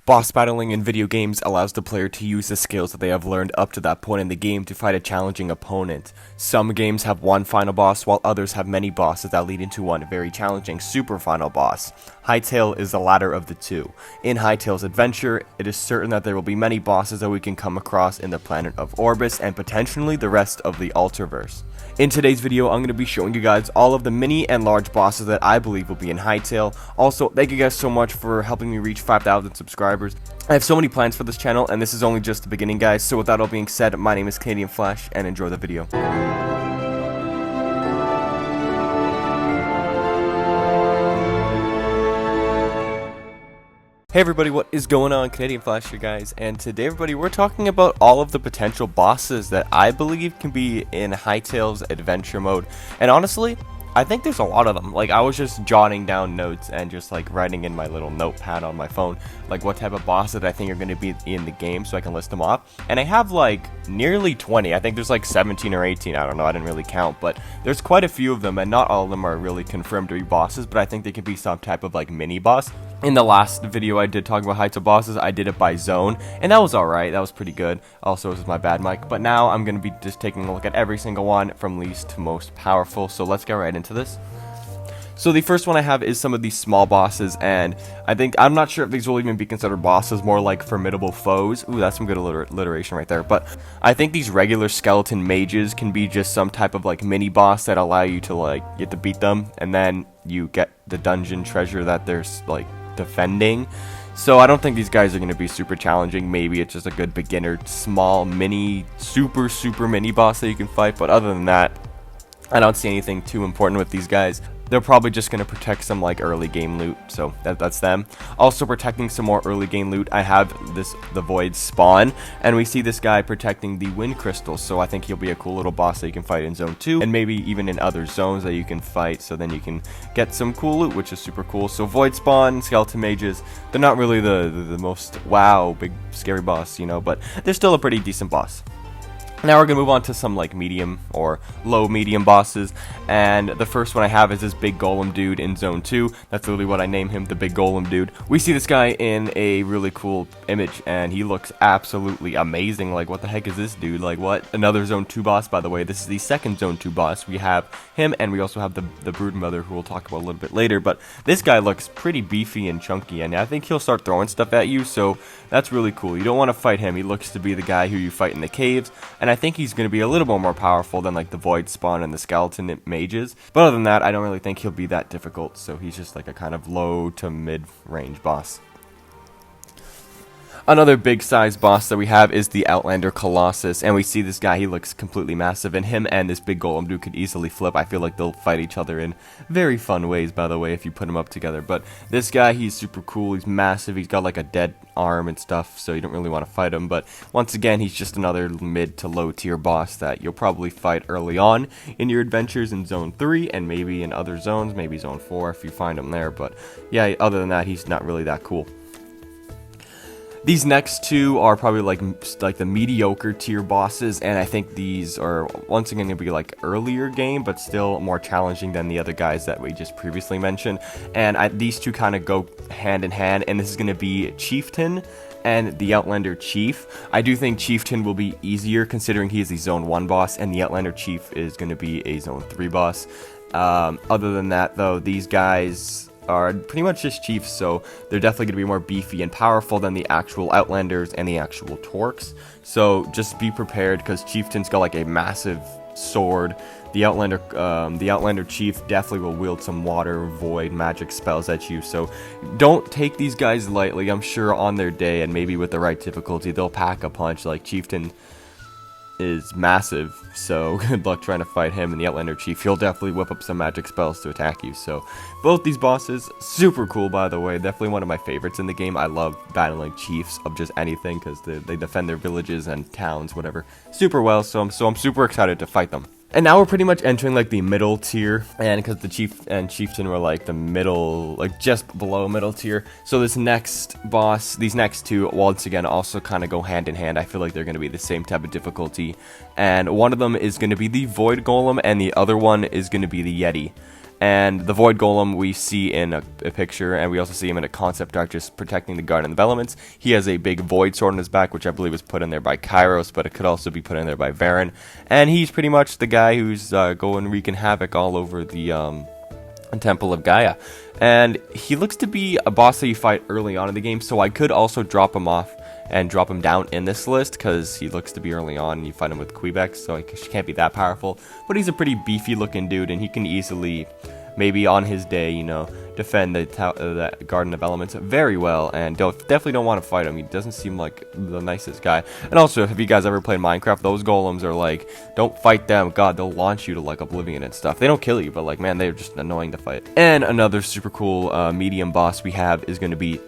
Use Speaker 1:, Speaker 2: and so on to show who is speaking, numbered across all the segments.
Speaker 1: Boss battling in video games allows the player to use the skills that they have learned up to that point in the game to fight a challenging opponent. Some games have one final boss, while others have many bosses that lead into one very challenging super final boss. Hytale is the latter of the two. In Hytale's adventure, it is certain that there will be many bosses that we can come across in the planet of Orbis and potentially the rest of the Alterverse. In today's video, I'm going to be showing you guys all of the mini and large bosses that I believe will be in Hytale. Also, thank you guys so much for helping me reach 5,000 subscribers. I have so many plans for this channel, and this is only just the beginning, guys. So with that all being said, my name is CanadianFlash, and enjoy the video. Hey everybody, what is going on? CanadianFlash here, guys, and today everybody, we're talking about all of the potential bosses that I believe can be in Hytale's adventure mode. And honestly, I think there's a lot of them. Like, I was just jotting down notes and just like writing in my little notepad on my phone, like what type of bosses I think are going to be in the game so I can list them off. And I have like nearly 20. I think there's like 17 or 18. I don't know. I didn't really count, but there's quite a few of them, and not all of them are really confirmed to be bosses, but I think they could be some type of like mini boss. In the last video I did talk about Hytale bosses, I did it by zone, and that was alright, that was pretty good. Also, this is my bad mic, but now I'm going to be just taking a look at every single one from least to most powerful, so let's get right into this. So the first one I have is some of these small bosses, and I'm not sure if these will even be considered bosses, more like formidable foes. Ooh, that's some good alliteration right there. But I think these regular skeleton mages can be just some type of like mini boss that allow you to like get to beat them, and then you get the dungeon treasure that they're like defending. So I don't think these guys are going to be super challenging. Maybe it's just a good beginner, small, mini, super mini boss that you can fight. But other than that, I don't see anything too important with these guys. They're probably just going to protect some like early game loot, so that's them. Also protecting some more early game loot, I have the Void Spawn, and we see this guy protecting the Wind Crystals, so I think he'll be a cool little boss that you can fight in Zone 2, and maybe even in other zones that you can fight, so then you can get some cool loot, which is super cool. So Void Spawn, Skeleton Mages, they're not really the most wow, big scary boss, you know, but they're still a pretty decent boss. Now we're going to move on to some like medium or low medium bosses, and the first one I have is this big golem dude in Zone 2. That's literally what I name him, the big golem dude. We see this guy in a really cool image, and he looks absolutely amazing. Like, what the heck is this dude? Like, what? Another Zone 2 boss, by the way. This is the second Zone 2 boss. We have him, and we also have the Broodmother, who we'll talk about a little bit later, but this guy looks pretty beefy and chunky, and I think he'll start throwing stuff at you, so that's really cool. You don't want to fight him. He looks to be the guy who you fight in the caves, and I think he's going to be a little bit more powerful than like the Void Spawn and the Skeleton Mages. But other than that, I don't really think he'll be that difficult, so he's just like a kind of low to mid-range boss. Another big size boss that we have is the Outlander Colossus, and we see this guy, he looks completely massive, and him and this big golem dude could easily flip. I feel like they'll fight each other in very fun ways, by the way, if you put them up together. But this guy, he's super cool, he's massive, he's got like a dead arm and stuff, so you don't really want to fight him. But once again, he's just another mid to low tier boss that you'll probably fight early on in your adventures in Zone 3, and maybe in other zones, maybe Zone 4 if you find him there. But yeah, other than that, he's not really that cool. These next two are probably like the mediocre tier bosses, and I think these are once again going to be like earlier game, but still more challenging than the other guys that we just previously mentioned. And these two kind of go hand in hand, and this is going to be Chieftain and the Outlander Chief. I do think Chieftain will be easier considering he is the Zone 1 boss, and the Outlander Chief is going to be a Zone 3 boss. Other than that, though, these guys are pretty much just chiefs, so they're definitely going to be more beefy and powerful than the actual Outlanders and the actual Torques. So just be prepared, because Chieftain's got like a massive sword. The Outlander Chief definitely will wield some water, void, magic spells at you, so don't take these guys lightly. I'm sure on their day, and maybe with the right difficulty, they'll pack a punch. Like, Chieftain is massive, so good luck trying to fight him. And the Outlander Chief, he'll definitely whip up some magic spells to attack you. So both these bosses, super cool, by the way. Definitely one of my favorites in the game. I love battling chiefs of just anything, because they defend their villages and towns, whatever, super well. So I'm super excited to fight them. And now we're pretty much entering like the middle tier, and because the Chief and Chieftain were like the middle, like just below middle tier. So this next boss, these next two, once again, also kind of go hand in hand. I feel like they're going to be the same type of difficulty, and one of them is going to be the Void Golem, and the other one is going to be the Yeti. And the Void Golem we see in a picture, and we also see him in a concept art just protecting the Garden of Elements. He has a big Void Sword on his back, which I believe was put in there by Kairos, but it could also be put in there by Varen. And he's pretty much the guy who's going wreaking havoc all over the Temple of Gaia. And he looks to be a boss that you fight early on in the game, so I could also drop him off and drop him down in this list, because he looks to be early on and you fight him with Quebec, so he can't be that powerful. But he's a pretty beefy looking dude, and he can easily, maybe on his day, you know, defend the Garden of Elements very well, and definitely don't want to fight him. He doesn't seem like the nicest guy. And also, have you guys ever played Minecraft? Those golems are like, don't fight them. God, they'll launch you to like oblivion and stuff. They don't kill you, but like, man, they're just annoying to fight. And another super cool medium boss we have is going to be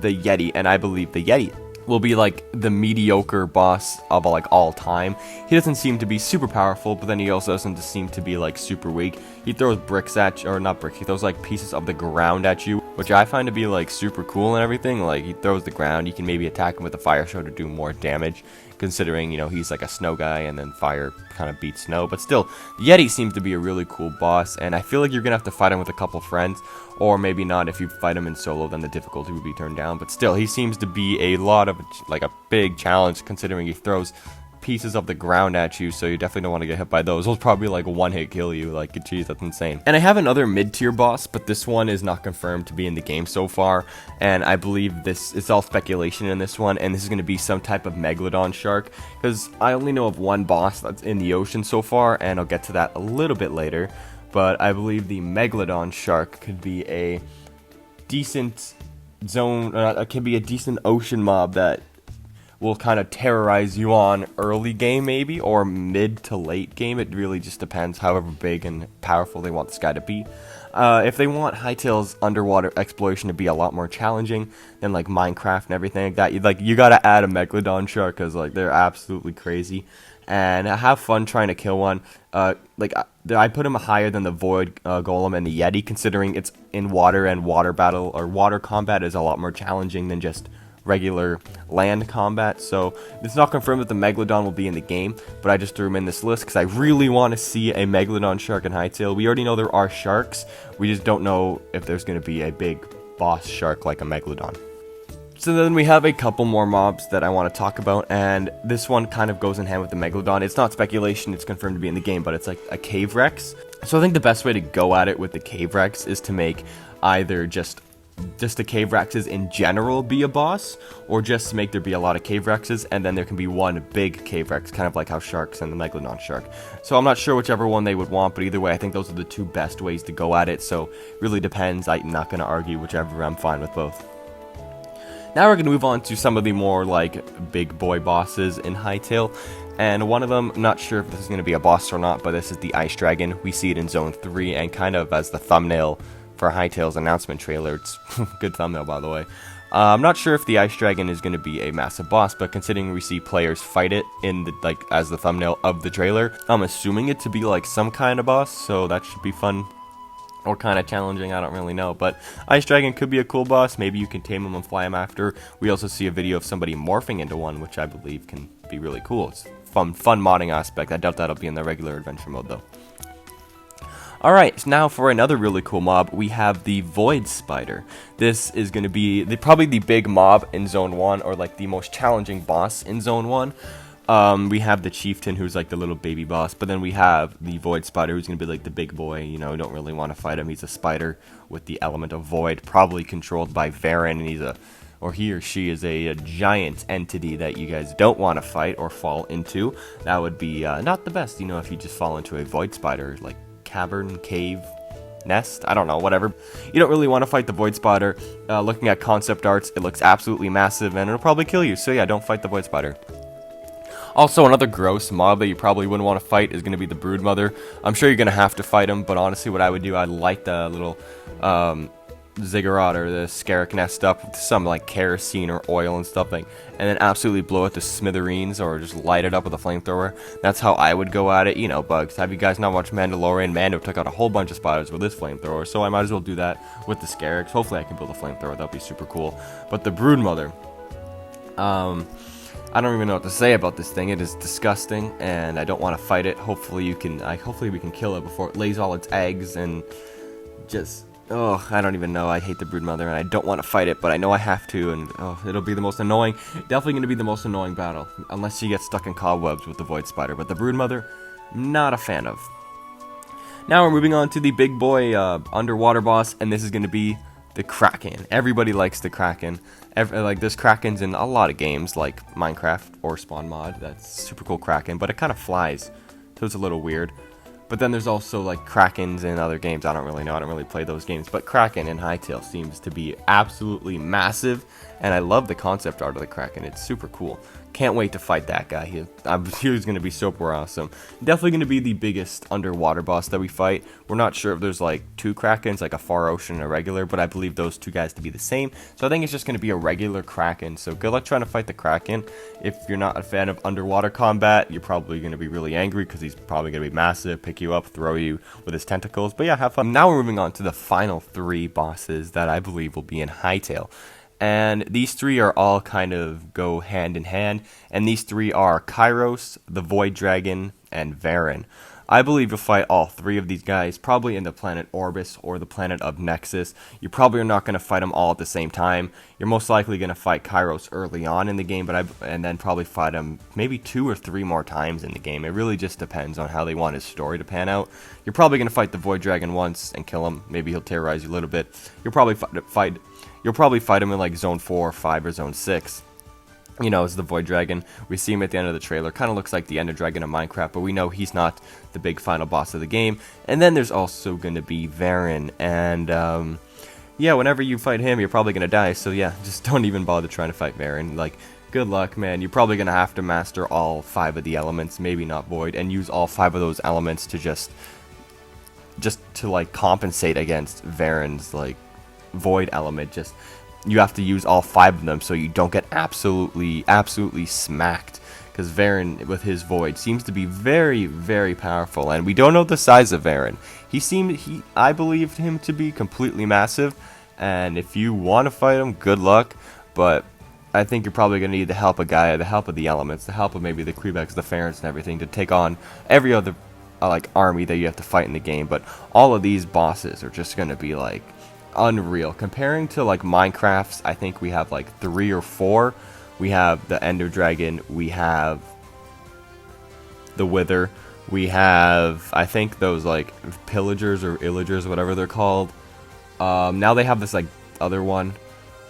Speaker 1: the Yeti, and I believe the Yeti will be like the mediocre boss of like all time. He doesn't seem to be super powerful, but then he also doesn't seem to be like super weak. He throws bricks at you, or not bricks, he throws like pieces of the ground at you, which I find to be like super cool and everything. Like, he throws the ground, you can maybe attack him with a fire show to do more damage, considering, you know, he's like a snow guy and then fire kind of beats snow. But still, the Yeti seems to be a really cool boss, and I feel like you're gonna have to fight him with a couple friends, or maybe not. If you fight him in solo, then the difficulty would be turned down. But still, he seems to be a lot of like a big challenge, considering he throws pieces of the ground at you, so you definitely don't want to get hit by those. Those probably like one hit kill you. Like, geez, that's insane. And I have another mid-tier boss, but this one is not confirmed to be in the game so far, and I believe this is all speculation in this one, and this is going to be some type of megalodon shark, because I only know of one boss that's in the ocean so far, and I'll get to that a little bit later. But I believe the megalodon shark could be a decent zone, could be a decent ocean mob that will kind of terrorize you on early game, maybe, or mid to late game. It really just depends however big and powerful they want this guy to be. If they want Hytale's underwater exploration to be a lot more challenging than like Minecraft and everything like that, you gotta add a megalodon shark, because like they're absolutely crazy. And have fun trying to kill one. I put him higher than the Void Golem and the Yeti, considering it's in water, and water battle or water combat is a lot more challenging than just regular land combat. So it's not confirmed that the Megalodon will be in the game, but I just threw him in this list because I really want to see a Megalodon shark in Hytale. We already know there are sharks, we just don't know if there's going to be a big boss shark like a Megalodon. So then we have a couple more mobs that I want to talk about, and this one kind of goes in hand with the Megalodon. It's not speculation, it's confirmed to be in the game, but it's like a Cave Rex. So I think the best way to go at it with the Cave Rex is to make either just the Cave Rexes in general be a boss, or just make there be a lot of Cave Rexes, and then there can be one big Cave Rex, kind of like how Sharks and the Megalodon Shark. So I'm not sure whichever one they would want, but either way, I think those are the two best ways to go at it, so really depends. I'm not going to argue whichever, I'm fine with both. Now we're going to move on to some of the more like big boy bosses in Hytale, and one of them, I'm not sure if this is going to be a boss or not, but this is the Ice Dragon. We see it in Zone 3, and kind of as the thumbnail for Hytale's announcement trailer. It's good thumbnail, by the way. I'm not sure if the Ice Dragon is going to be a massive boss, but considering we see players fight it in the as the thumbnail of the trailer, I'm assuming it to be like some kind of boss, so that should be fun. Or kind of challenging, I don't really know, but Ice Dragon could be a cool boss. Maybe you can tame him and fly him after. We also see a video of somebody morphing into one, which I believe can be really cool. It's fun modding aspect. I doubt that'll be in the regular adventure mode though. Alright, so now for another really cool mob, we have the Void Spider. This is going to be probably the big mob in Zone 1, or like the most challenging boss in Zone 1. We have the Chieftain, who's like the little baby boss, but then we have the Void Spider, who's going to be like the big boy. You know, don't really want to fight him. He's a spider with the element of Void, probably controlled by Varen, and he or she is a giant entity that you guys don't want to fight or fall into. That would be not the best, you know, if you just fall into a Void Spider, like cavern, cave, nest, I don't know, whatever. You don't really want to fight the Void Spider. Looking at concept arts, it looks absolutely massive, and it'll probably kill you, so yeah, don't fight the Void Spider. Also, another gross mob that you probably wouldn't want to fight is going to be the Broodmother. I'm sure you're going to have to fight him, but honestly, what I would do, I'd light the little ziggurat or the scarab nest up with some like kerosene or oil and stuff, and then absolutely blow it to smithereens, or just light it up with a flamethrower. That's how I would go at it. You know, bugs. Have you guys not watched Mandalorian? Mando took out a whole bunch of spiders with this flamethrower, so I might as well do that with the scarabs. Hopefully I can build a flamethrower. That'd be super cool. But the Broodmother, I don't even know what to say about this thing. It is disgusting, and I don't want to fight it. Hopefully we can kill it before it lays all its eggs, and just, oh, I don't even know. I hate the Broodmother, and I don't want to fight it, but I know I have to, and oh, it'll be the most annoying, definitely going to be the most annoying battle, unless you get stuck in cobwebs with the Void Spider, but the Broodmother, not a fan of. Now we're moving on to the big boy underwater boss, and this is going to be the Kraken. Everybody likes the Kraken. Like, there's Krakens in a lot of games, like Minecraft or Spawn Mod. That's super cool Kraken, but it kind of flies, so it's a little weird. But then there's also like Krakens in other games. I don't really know. I don't really play those games. But Kraken in Hytale seems to be absolutely massive, and I love the concept art of the Kraken. It's super cool. Can't wait to fight that guy. He's going to be super awesome. Definitely going to be the biggest underwater boss that we fight. We're not sure if there's like two Krakens, like a Far Ocean and a regular, but I believe those two guys to be the same. So I think it's just going to be a regular Kraken. So good luck trying to fight the Kraken. If you're not a fan of underwater combat, you're probably going to be really angry because he's probably going to be massive, pick you up, throw you with his tentacles. But yeah, have fun. Now we're moving on to the final three bosses that I believe will be in Hytale. And these three are all kind of go hand in hand. And these three are Kairos, the Void Dragon, and Varen. I believe you'll fight all three of these guys, probably in the planet Orbis or the planet of Nexus. You probably are not going to fight them all at the same time. You're most likely going to fight Kairos early on in the game, and then probably fight him maybe 2 or 3 more times in the game. It really just depends on how they want his story to pan out. You're probably going to fight the Void Dragon once and kill him. Maybe he'll terrorize you a little bit. You'll probably fight him in like Zone 4 or 5 or Zone 6. You know, as the Void Dragon. We see him at the end of the trailer. Kind of looks like the Ender Dragon of Minecraft, but we know he's not the big final boss of the game. And then there's also going to be Varen. And, yeah, whenever you fight him, you're probably going to die. So, yeah, just don't even bother trying to fight Varen. Like, good luck, man. You're probably going to have to master all 5 of the elements, maybe not Void, and use all 5 of those elements to just to, like, compensate against Varen's, like, Void element. You have to use all 5 of them so you don't get absolutely smacked, because Varen with his Void seems to be very, very powerful, and we don't know the size of Varen. I believed him to be completely massive, and if you want to fight him, good luck, but I think you're probably going to need the help of Gaia, the help of the elements, the help of maybe the Krebecs, the Ferrets, and everything to take on every other like army that you have to fight in the game. But all of these bosses are just going to be like unreal. Comparing to like Minecraft's, I think we have like 3 or 4. We have the Ender Dragon, we have the Wither, we have, I think, those like Pillagers or Illagers, whatever they're called. Now they have this like other one,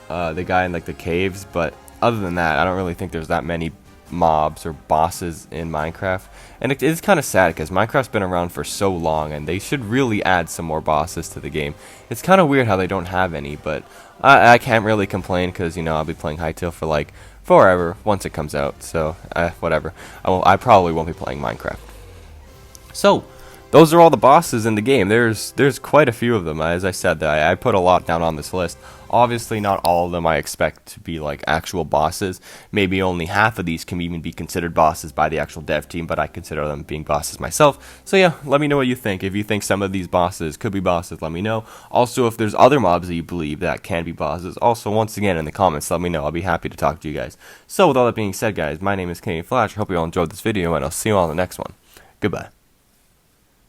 Speaker 1: the guy in like the caves, but other than that, I don't really think there's that many mobs or bosses in Minecraft. And it is kind of sad because Minecraft's been around for so long, and they should really add some more bosses to the game. It's kind of weird how they don't have any, but I can't really complain because, you know, I'll be playing Hytale for like forever once it comes out, so whatever. I probably won't be playing Minecraft. So those are all the bosses in the game. There's quite a few of them. As I said, I put a lot down on this list. Obviously, not all of them I expect to be like actual bosses. Maybe only half of these can even be considered bosses by the actual dev team, but I consider them being bosses myself. So yeah, let me know what you think. If you think some of these bosses could be bosses, let me know. Also, if there's other mobs that you believe that can be bosses, also, once again, in the comments, let me know. I'll be happy to talk to you guys. So with all that being said, guys, my name is CanadianFlash. I hope you all enjoyed this video, and I'll see you all in the next one. Goodbye.